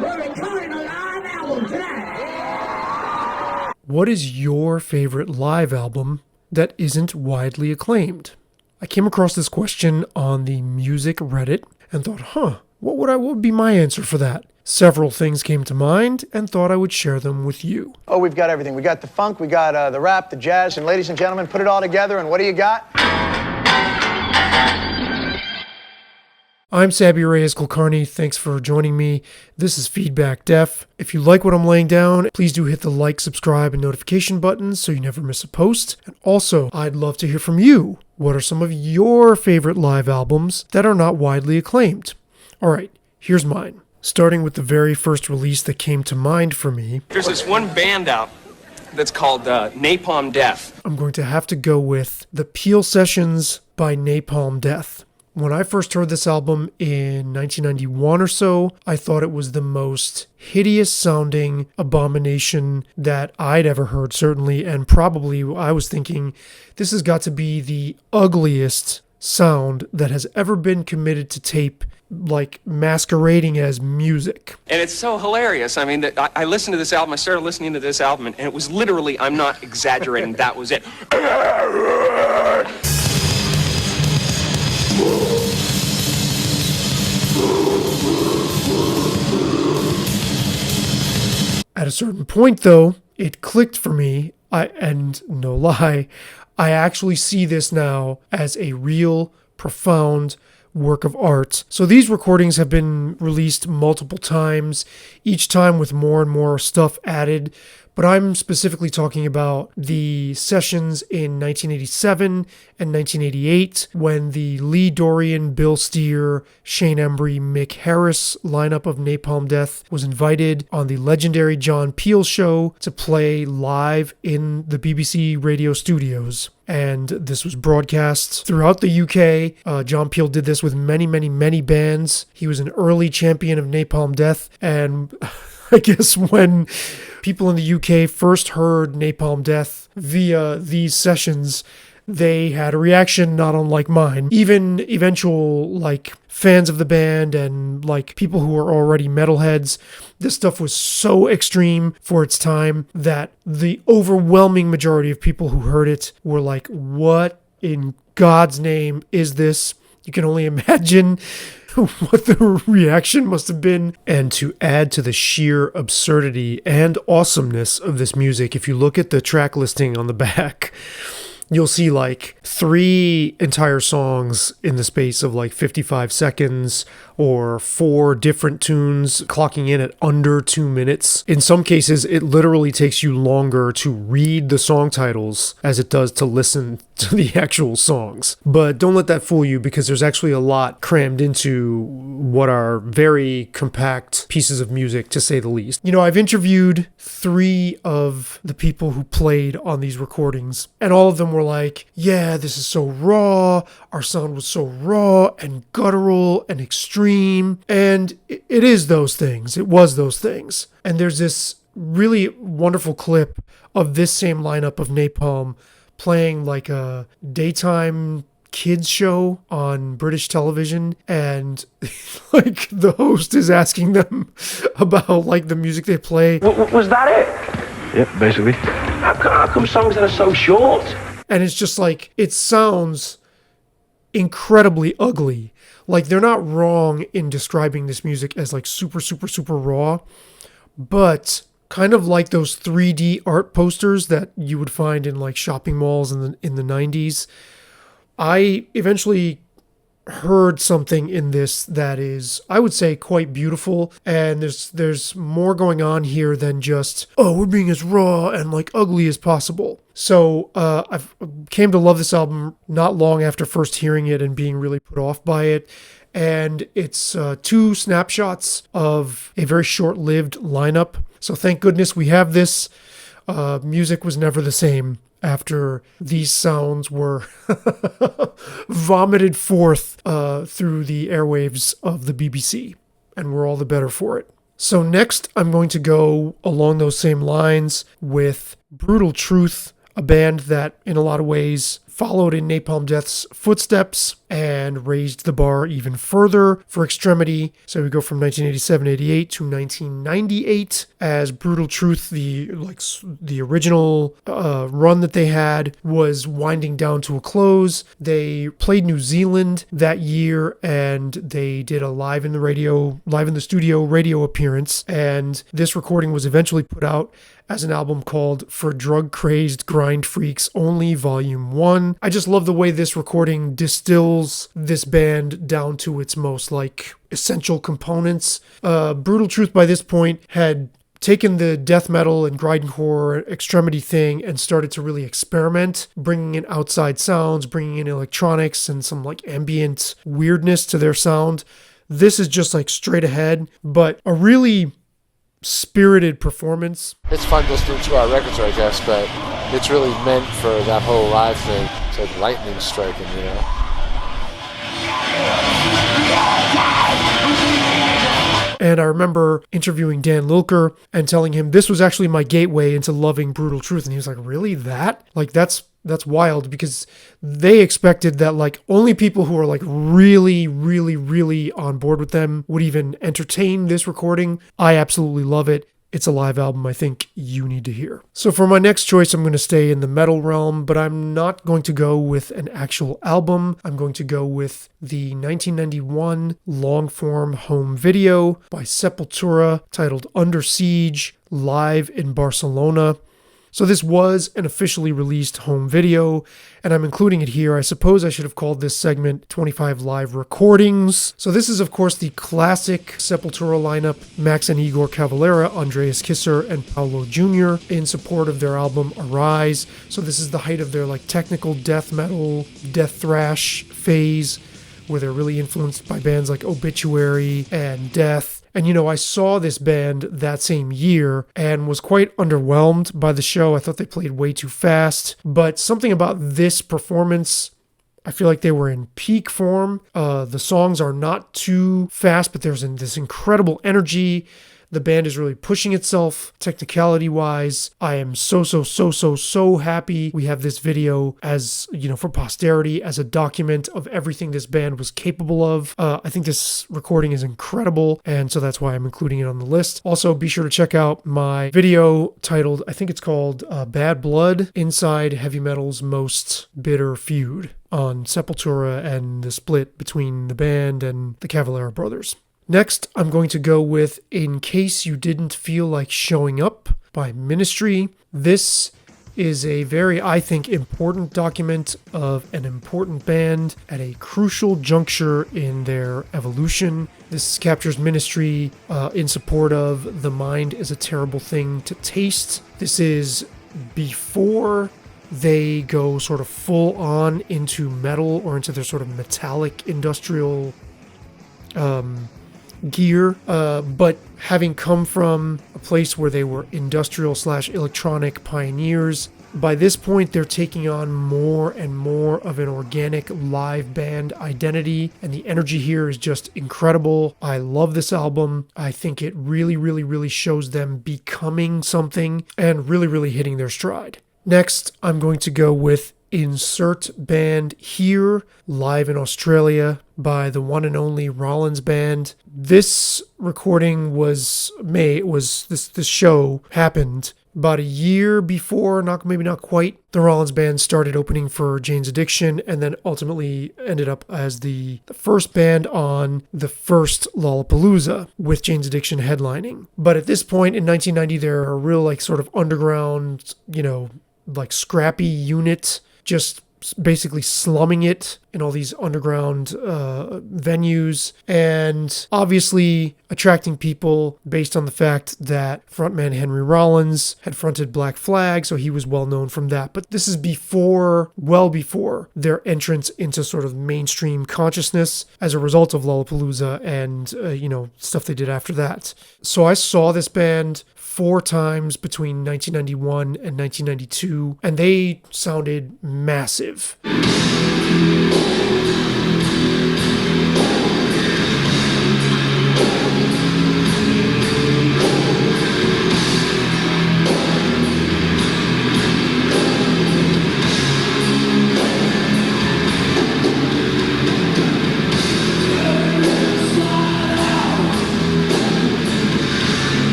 We're recording a live album tonight. What is your favorite live album that isn't widely acclaimed? I came across this question on the music Reddit and thought, what would be my answer for that? Several things came to mind and thought I would share them with you. Oh, we've got everything. We got the funk, we got the rap, the jazz, and ladies and gentlemen, put it all together, and what do you got? I'm Sabby Reyes Kulkarni. Thanks for joining me. This is Feedback Def. If you like what I'm laying down, please do hit the like, subscribe, and notification buttons so you never miss a post. And also, I'd love to hear from you. What are some of your favorite live albums that are not widely acclaimed? All right, here's mine. Starting with the very first release that came to mind for me. There's this one band out that's called Napalm Death. I'm going to have to go with The Peel Sessions by Napalm Death. When I first heard this album in 1991 or so, I thought it was the most hideous sounding abomination that I'd ever heard, certainly, and probably I was thinking this has got to be the ugliest sound that has ever been committed to tape, like masquerading as music. And it's so hilarious. I mean, I listened to this album, I started listening to this album, and it was literally, I'm not exaggerating, that was it. At a certain point, though, it clicked for me, and no lie, I actually see this now as a real, profound work of art. So these recordings have been released multiple times, each time with more and more stuff added, but I'm specifically talking about the sessions in 1987 and 1988 when the Lee Dorian, Bill Steer, Shane Embry, Mick Harris lineup of Napalm Death was invited on the legendary John Peel show to play live in the BBC radio studios. And this was broadcast throughout the UK. John Peel did this with many bands. He was an early champion of Napalm Death, and I guess when people in the UK first heard Napalm Death via these sessions, they had a reaction not unlike mine. Even eventual fans of the band and people who were already metalheads, this stuff was so extreme for its time that the overwhelming majority of people who heard it were like, what in God's name is this? You can only imagine what the reaction must have been. And to add to the sheer absurdity and awesomeness of this music, if you look at the track listing on the back, you'll see 3 entire songs in the space of 55 seconds, or 4 different tunes clocking in at under 2 minutes. In some cases, it literally takes you longer to read the song titles as it does to listen to the actual songs. But don't let that fool you, because there's actually a lot crammed into what are very compact pieces of music, to say the least. You know, I've interviewed 3 of the people who played on these recordings, and all of them were like, yeah, this is so raw, our sound was so raw and guttural and extreme. And it is those things. It was those things. And there's this really wonderful clip of this same lineup of Napalm playing a daytime kids show on British television, and the host is asking them about the music they play. Was that it? Yep, basically. How come songs that are so short? And it's just it sounds incredibly ugly. They're not wrong in describing this music as super raw, but kind of like those 3D art posters that you would find in shopping malls in the 90s. I eventually heard something in this that is, I would say, quite beautiful, and there's more going on here than just, we're being as raw and ugly as possible. So I've came to love this album not long after first hearing it and being really put off by it. And it's 2 snapshots of a very short-lived lineup. So thank goodness we have this. Music was never the same after these sounds were vomited forth through the airwaves of the BBC. And we're all the better for it. So next, I'm going to go along those same lines with Brutal Truth, a band that in a lot of ways followed in Napalm Death's footsteps and raised the bar even further for Extremity. So we go from 1987-88 to 1998 as Brutal Truth, the original run that they had, was winding down to a close. They played New Zealand that year and they did a live in the studio radio appearance. And this recording was eventually put out as an album called For Drug Crazed Grind Freaks Only Volume 1. I just love the way this recording distills this band down to its most essential components. Brutal Truth by this point had taken the death metal and grindcore Extremity thing and started to really experiment, bringing in outside sounds, bringing in electronics and some ambient weirdness to their sound. This is just straight ahead, but a really spirited performance. It's fun listening to our records, I guess, but it's really meant for that whole live thing. It's like lightning striking, And I remember interviewing Dan Lilker and telling him this was actually my gateway into loving Brutal Truth. And he was like, really? That's wild, because they expected that only people who are really, really, really on board with them would even entertain this recording. I absolutely love it. It's a live album I think you need to hear. So for my next choice, I'm going to stay in the metal realm, but I'm not going to go with an actual album. I'm going to go with the 1991 long-form home video by Sepultura titled Under Siege, live in Barcelona. So this was an officially released home video, and I'm including it here. I suppose I should have called this segment 25 Live Recordings. So this is, of course, the classic Sepultura lineup: Max and Igor Cavalera, Andreas Kisser, and Paolo Jr. in support of their album Arise. So this is the height of their technical death metal, death thrash phase, where they're really influenced by bands like Obituary and Death. And I saw this band that same year and was quite underwhelmed by the show. I thought they played way too fast. But something about this performance, I feel like they were in peak form. The songs are not too fast, but there's this incredible energy. The band is really pushing itself technicality-wise. I am so happy we have this video as, for posterity, as a document of everything this band was capable of. I think this recording is incredible, and so that's why I'm including it on the list. Also, be sure to check out my video titled, I think it's called Bad Blood, Inside Heavy Metal's Most Bitter Feud, on Sepultura and the split between the band and the Cavalera brothers. Next, I'm going to go with In Case You Didn't Feel Like Showing Up by Ministry. This is a very, I think, important document of an important band at a crucial juncture in their evolution. This captures Ministry in support of The Mind is a Terrible Thing to Taste. This is before they go sort of full on into metal or into their sort of metallic industrial gear, but having come from a place where they were industrial/electronic pioneers, by this point they're taking on more and more of an organic live band identity, and the energy here is just incredible. I love this album. I think it really shows them becoming something and really hitting their stride. Next, I'm going to go with Insert Band Here, live in Australia by the one and only Rollins Band. This recording was made, this show happened about a year before, maybe not quite, the Rollins Band started opening for Jane's Addiction, and then ultimately ended up as the first band on the first Lollapalooza with Jane's Addiction headlining. But at this point in 1990, they're a real sort of underground, scrappy unit, just basically slumming it in all these underground venues, and obviously attracting people based on the fact that frontman Henry Rollins had fronted Black Flag, so he was well known from that. But this is well before their entrance into sort of mainstream consciousness as a result of Lollapalooza and stuff they did after that. So I saw this band 4 times between 1991 and 1992, and they sounded massive.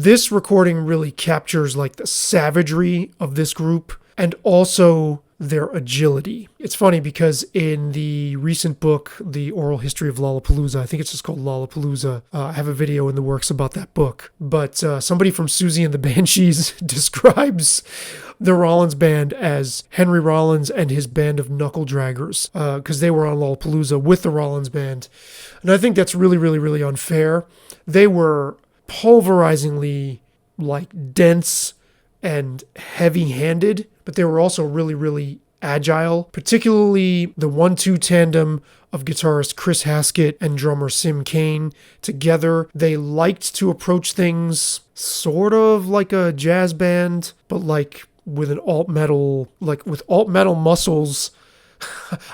This recording really captures like the savagery of this group and also their agility. It's funny because in the recent book, The Oral History of Lollapalooza, I think it's just called Lollapalooza, I have a video in the works about that book, but somebody from Susie and the Banshees describes the Rollins band as Henry Rollins and his band of knuckle draggers, because they were on Lollapalooza with the Rollins band. And I think that's really, really, really unfair. They were pulverizingly like dense and heavy-handed, but they were also really, really agile, particularly the 1-2 tandem of guitarist Chris Haskett and drummer Sim Kane. Together, they liked to approach things sort of like a jazz band, but like with an alt metal, like with alt metal muscles.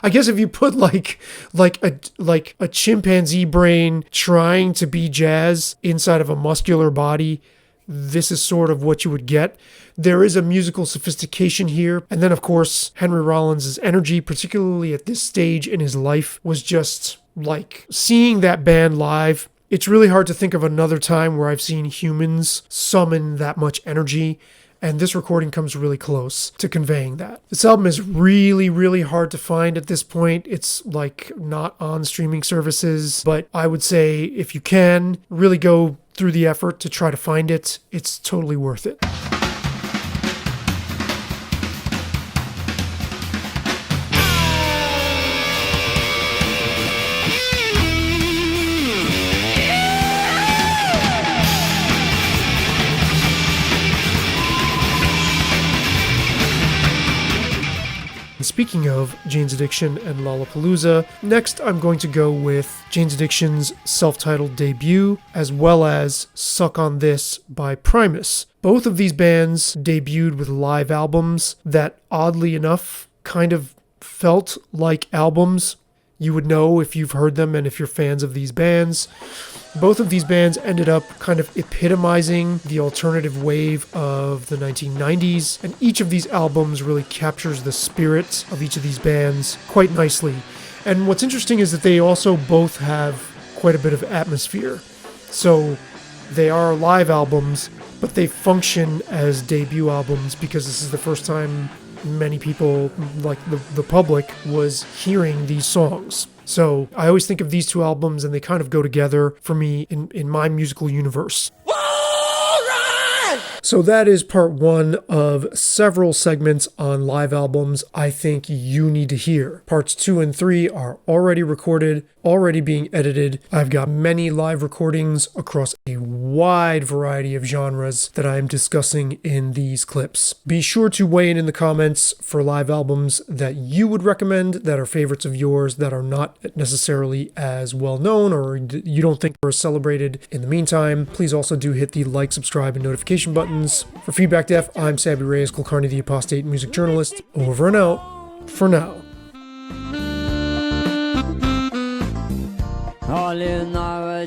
I guess if you put like a chimpanzee brain trying to be jazz inside of a muscular body, this is sort of what you would get. There is a musical sophistication here. And then, of course, Henry Rollins' energy, particularly at this stage in his life, was just like seeing that band live. It's really hard to think of another time where I've seen humans summon that much energy. And this recording comes really close to conveying that. This album is really, really hard to find at this point. It's like not on streaming services, but I would say if you can, really go through the effort to try to find it. It's totally worth it. Speaking of Jane's Addiction and Lollapalooza, next I'm going to go with Jane's Addiction's self-titled debut, as well as Suck on This by Primus. Both of these bands debuted with live albums that, oddly enough, kind of felt like albums. You would know if you've heard them and if you're fans of these bands. Both of these bands ended up kind of epitomizing the alternative wave of the 1990s, and each of these albums really captures the spirit of each of these bands quite nicely. And what's interesting is that they also both have quite a bit of atmosphere. So they are live albums, but they function as debut albums because this is the first time many people, like the public, was hearing these songs. So I always think of these two albums and they kind of go together for me in my musical universe. So that is part one of several segments on live albums I think you need to hear. Parts 2 and 3 are already recorded, already being edited. I've got many live recordings across a wide variety of genres that I am discussing in these clips. Be sure to weigh in the comments for live albums that you would recommend, that are favorites of yours, that are not necessarily as well known or you don't think were celebrated. In the meantime, please also do hit the like, subscribe, and notification buttons. For Feedback Def, I'm Sabby Reyes, Kulkarni the Apostate music journalist. Over and out for now. All in our